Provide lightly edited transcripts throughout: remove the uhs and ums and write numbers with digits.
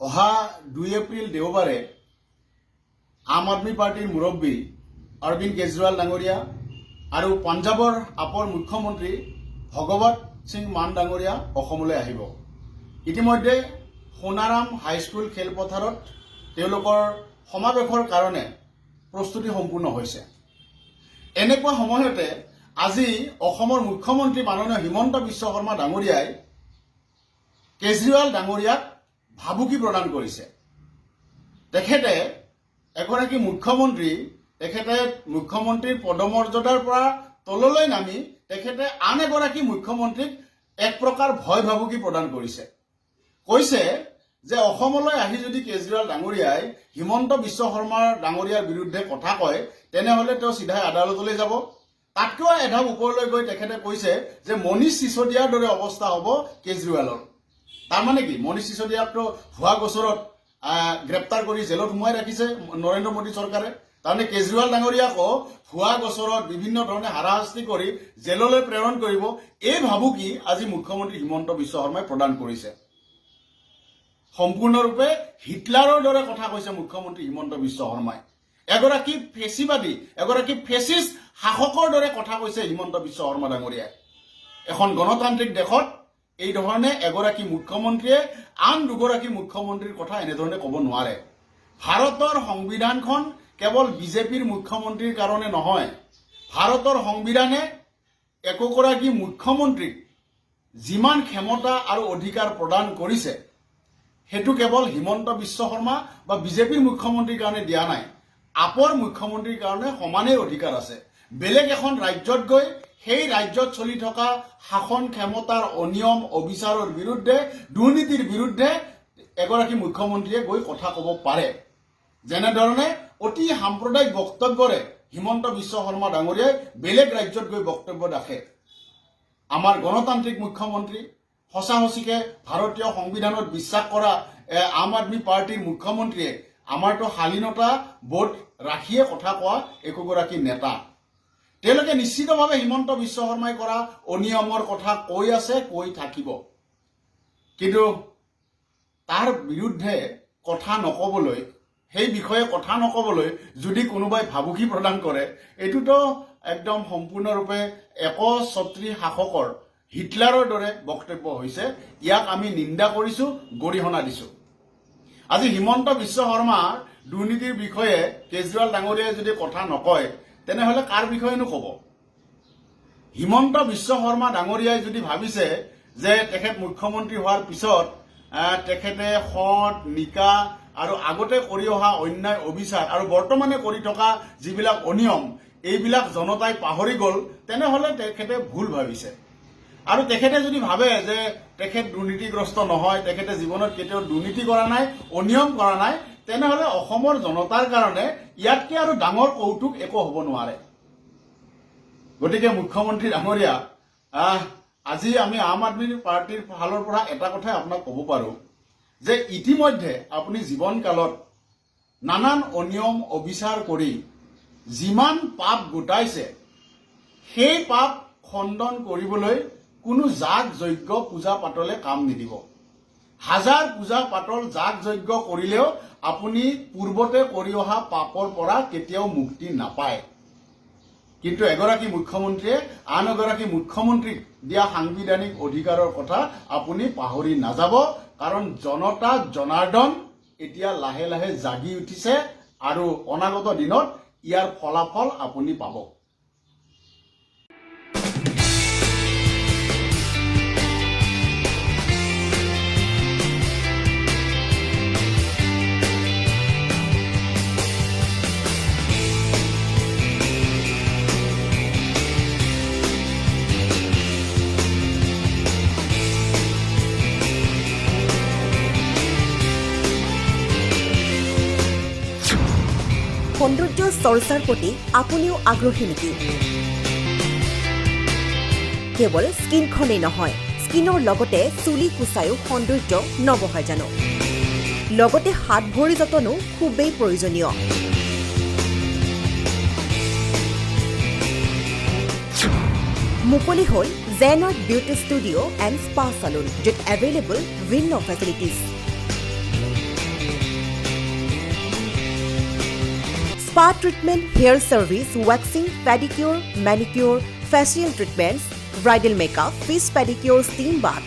অহা 2 এপ্ৰিল দেওবাৰে আম আদমি পাৰ্টিৰ মুৰব্বী অৰবিন্দ কেজৰিৱাল ডাঙৰীয়া আৰু পাঞ্জাবৰ আপৰ মুখ্যমন্ত্ৰী ভগৱত সিং মান ডাঙৰীয়া অসমলৈ আহিব। ইতিমধ্যে সোণাৰাম হাইস্কুল খেলপথাৰত তেওঁলোকৰ সমাৱেশৰ কাৰণে প্ৰস্তুতি সম্পূৰ্ণ হৈছে। এনেকুৱা সময়তে আজি অসমৰ মুখ্যমন্ত্ৰী মাননীয় হিমন্ত বিশ্ব শৰ্মা ডাঙৰীয়াই কেজৰিৱাল ডাঙৰীয়াক ভাবুকি প্ৰদান কৰিছে। তেখেতে এগৰাকী মুখ্যমন্ত্ৰী, তেখেতে মুখ্যমন্ত্ৰীৰ পদমৰ্যাদাৰ পৰা তললৈ নামি তেখেতে আন এগৰাকী মুখ্যমন্ত্ৰীক এক প্ৰকাৰ ভয় ভাবুকি প্ৰদান কৰিছে। কৈছে যে অসমলৈ আহি যদি কেজৰিৱাল ডাঙৰীয়াই হিমন্ত বিশ্ব শৰ্মা ডাঙৰীয়াৰ বিৰুদ্ধে কথা কয় তেনেহলে তেওঁ চিধাই আদালতলৈ যাব। তাতকৈ এধাপ ওপৰলৈ গৈ তেখেতে কৈছে যে মনীষ চিচোদিয়াৰ দৰে অৱস্থা হ'ব কেজৰিৱালৰ। তাৰমানে কি, মনীষ চিচোদিয়াকতো ভুৱা গোচৰত গ্ৰেপ্তাৰ কৰি জেলত সোমাই ৰাখিছে নৰেন্দ্ৰ মোদী চৰকাৰে। তাৰমানে কেজৰিৱাল ডাঙৰীয়াকো ভুৱা গোচৰত বিভিন্ন ধৰণে হাৰাশাস্তি কৰি জেললৈ প্ৰেৰণ কৰিব, এই ভাবুকি আজি মুখ্যমন্ত্ৰী হিমন্ত বিশ্ব শৰ্মাই প্ৰদান কৰিছে। সম্পূৰ্ণৰূপে হিটলাৰৰ দৰে কথা কৈছে মুখ্যমন্ত্ৰী হিমন্ত বিশ্ব শৰ্মাই। এগৰাকী ফেচিবাদী, এগৰাকী ফেচিষ্ট শাসকৰ দৰে কথা কৈছে হিমন্ত বিশ্ব শৰ্মা ডাঙৰীয়াই। এখন গণতান্ত্ৰিক দেশত এই ধৰণে এগৰাকী মুখ্যমন্ত্ৰীয়ে আন দুগৰাকী মুখ্যমন্ত্ৰীৰ কথা এনেধৰণে ক'ব নোৱাৰে। ভাৰতৰ সংবিধানখন কেৱল বিজেপিৰ মুখ্যমন্ত্ৰীৰ কাৰণে নহয়, ভাৰতৰ সংবিধানে একোগৰাকী মুখ্যমন্ত্ৰীক যিমান ক্ষমতা আৰু অধিকাৰ প্ৰদান কৰিছে সেইটো কেৱল হিমন্ত বিশ্ব শৰ্মা বা বিজেপিৰ মুখ্যমন্ত্ৰীৰ কাৰণে দিয়া নাই, আপৰ মুখ্যমন্ত্ৰীৰ কাৰণে সমানেই অধিকাৰ আছে। বেলেগ এখন ৰাজ্যত গৈ সেই ৰাজ্যত চলি থকা শাসন ক্ষমতাৰ অনিয়ম অবিচাৰৰ বিৰুদ্ধে, দুৰ্নীতিৰ বিৰুদ্ধে এগৰাকী মুখ্যমন্ত্ৰীয়ে গৈ কথা ক'ব পাৰে। যেনেধৰণে অতি সাম্প্ৰদায়িক বক্তব্যৰে হিমন্ত বিশ্ব শৰ্মা ডাঙৰীয়াই বেলেগ ৰাজ্যত গৈ বক্তব্য ৰাখে। আমাৰ গণতান্ত্ৰিক মুখ্যমন্ত্ৰী, সঁচা সঁচিকে ভাৰতীয় সংবিধানত বিশ্বাস কৰা আম আদমি পাৰ্টিৰ মুখ্যমন্ত্ৰীয়ে আমাৰতো শালীনতা বোধ ৰাখিয়ে কথা কোৱা একোগৰাকী নেতা। তেওঁলোকে নিশ্চিতভাৱে হিমন্ত বিশ্ব শৰ্মাই কৰা অনিয়মৰ কথা কৈ আছে, কৈ থাকিব। কিন্তু তাৰ বিৰুদ্ধে কথা নকবলৈ, সেই বিষয়ে কথা নকবলৈ যদি কোনোবাই ভাবুকি প্ৰদান কৰে, এইটোতো একদম সম্পূৰ্ণৰূপে একছত্ৰী শাসকৰ হিটলাৰৰ দৰে বক্তব্য হৈছে। ইয়াক আমি নিন্দা কৰিছো, গৰিহণা দিছো। আজি হিমন্ত বিশ্ব শৰ্মাৰ দুৰ্নীতিৰ বিষয়ে কেজৰিৱাল ডাঙৰীয়াই যদি কথা নকয় তেনেহলে কাৰ বিষয়েনো ক'ব? হিমন্ত বিশ্ব শৰ্মা ডাঙৰীয়াই যদি ভাবিছে যে তেখেত মুখ্যমন্ত্ৰী হোৱাৰ পিছত তেখেতে সৎ নিকা আৰু আগতে কৰি অহা অন্যায় অবিচাৰ আৰু বৰ্তমানে কৰি থকা যিবিলাক অনিয়ম এইবিলাক জনতাই পাহৰি গ'ল, তেনেহলে তেখেতে ভুল ভাবিছে। আৰু তেখেতে যদি ভাবে যে তেখেত দুৰ্নীতিগ্ৰস্ত নহয়, তেখেতে জীৱনত কেতিয়াও দুৰ্নীতি কৰা নাই, অনিয়ম কৰা নাই, তেনেহলে অসমৰ জনতাৰ কাৰণে ইয়াতকে আৰু ডাঙৰ কৌতুক একো হ'ব নোৱাৰে। গতিকে মুখ্যমন্ত্ৰী ডাঙৰীয়া, আজি আমি আম আদমি পাৰ্টিৰ ফালৰ পৰা এটা কথাই আপোনাক ক'ব পাৰো যে ইতিমধ্যে আপুনি জীৱনকালত নানান অনিয়ম অবিচাৰ কৰি যিমান পাপ গোটাইছে সেই পাপ খণ্ডন কৰিবলৈ কোনো যাগ যজ্ঞ পূজা পাতলে কাম নিদিব। হাজাৰ পূজা পাতল যাগ যজ্ঞ কৰিলেও আপুনি পূৰ্বতে কৰি অহা পাপৰ পৰা কেতিয়াও মুক্তি নাপায়। কিন্তু এগৰাকী মুখ্যমন্ত্ৰীয়ে আন এগৰাকী মুখ্যমন্ত্ৰীক দিয়া সাংবিধানিক অধিকাৰৰ কথা আপুনি পাহৰি নাযাব, কাৰণ জনতা জনাৰ্দন এতিয়া লাহে লাহে জাগি উঠিছে আৰু অনাগত দিনত ইয়াৰ ফলাফল আপুনি পাব। সৌন্দৰ্য চৰ্চাৰ প্ৰতি আপুনিও আগ্ৰহী নেকি? কেৱল স্কিনখনেই নহয়, স্কিনৰ লগতে চুলি কুচায়ো সৌন্দৰ্য নবহায় জানো? লগতে হাত ভৰি যতনো খুবেই প্ৰয়োজনীয়। মুকলি হ'ল জেনাৰ্ড বিউটি ষ্টুডিঅ' এণ্ড স্পা চালুন, য'ত এভেইলেবল ভিন্ন facilities. Spa treatment, hair service, waxing, pedicure, manicure, facial treatments, bridal makeup, fish pedicure, steam bath.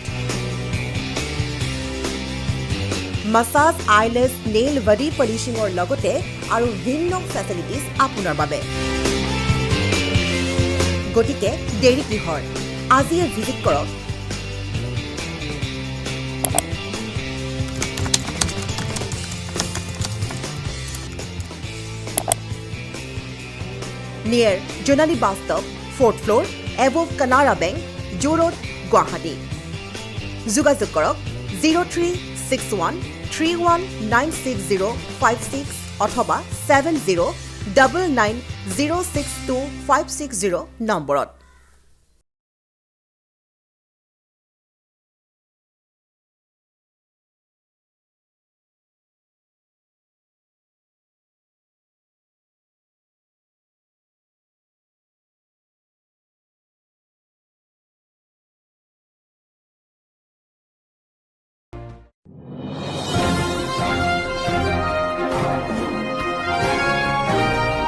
Massage, eyelash, nail, body polishing or logote aru vinno facilities apunar babe. Gotike deri kihor আজিয়ে visit কৰক near Jonali bus stop, 4th floor, above Kanara Bank, Joo Road, Guwahati. যোগাযোগ কৰক 036131960656 অথবা 7099062560 নম্বৰত